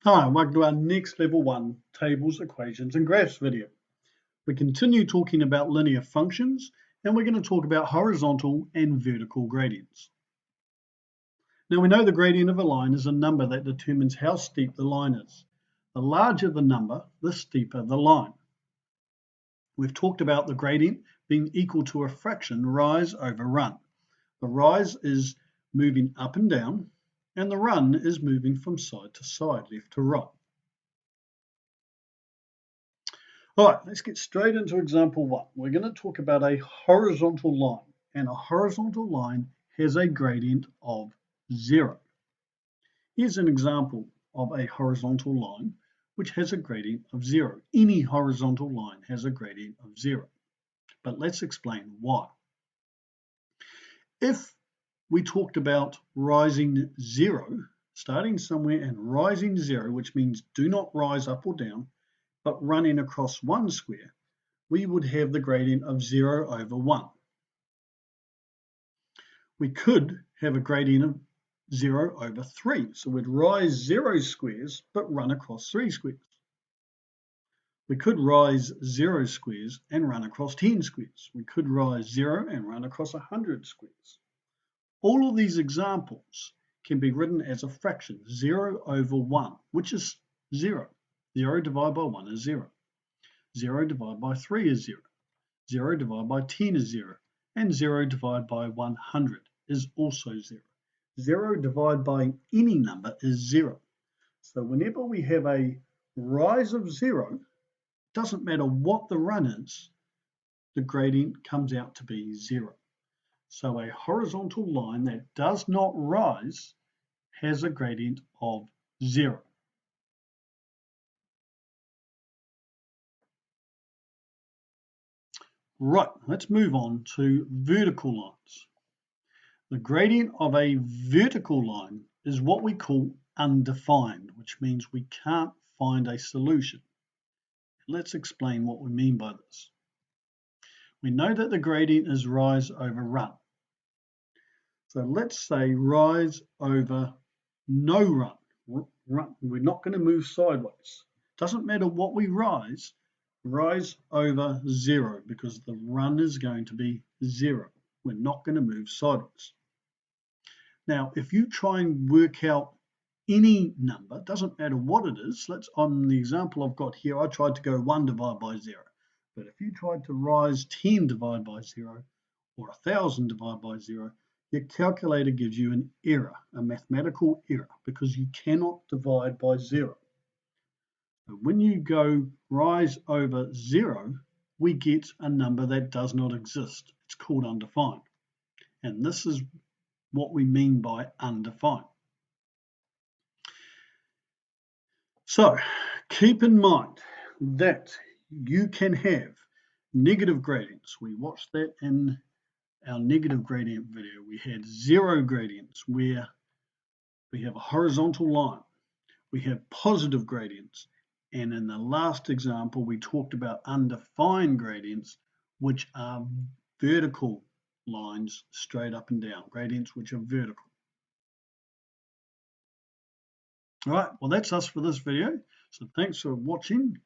Hi, welcome to our next level 1 tables, equations and graphs video. We continue talking about linear functions and we're going to talk about horizontal and vertical gradients. Now we know the gradient of a line is a number that determines how steep the line is. The larger the number, the steeper the line. We've talked about the gradient being equal to a fraction rise over run. The rise is moving up and down, and the run is moving from side to side, left to right. All right, let's get straight into example 1. We're going to talk about a horizontal line, and a horizontal line has a gradient of 0. Here's an example of a horizontal line which has a gradient of 0. Any horizontal line has a gradient of 0. But let's explain why. If we talked about rising 0, starting somewhere and rising 0, which means do not rise up or down, but running across one square, we would have the gradient of 0 over 1. We could have a gradient of 0 over 3. So we'd rise 0 squares, but run across 3 squares. We could rise 0 squares and run across 10 squares. We could rise 0 and run across 100 squares. All of these examples can be written as a fraction, 0 over 1, which is 0. 0 divided by 1 is 0. 0 divided by 3 is 0. 0 divided by 10 is 0. And 0 divided by 100 is also 0. 0 divided by any number is 0. So whenever we have a rise of 0, doesn't matter what the run is, the gradient comes out to be 0. So a horizontal line that does not rise has a gradient of 0. Right, let's move on to vertical lines. The gradient of a vertical line is what we call undefined, which means we can't find a solution. Let's explain what we mean by this. We know that the gradient is rise over run. So let's say rise over no run. We're not going to move sideways. Doesn't matter what we rise over 0 because the run is going to be 0. We're not going to move sideways. Now, if you try and work out any number, doesn't matter what it is. On the example I've got here, I tried to go 1 divided by 0. But if you tried to rise 10 divided by 0 or 1,000 divided by 0, your calculator gives you an error, a mathematical error, because you cannot divide by 0. But when you go rise over 0, we get a number that does not exist. It's called undefined. And this is what we mean by undefined. So keep in mind that you can have negative gradients. We watched that in our negative gradient video. We had 0 gradients where we have a horizontal line. We have positive gradients. And in the last example, we talked about undefined gradients, which are vertical lines straight up and down, gradients which are vertical. All right, well, that's us for this video. So thanks for watching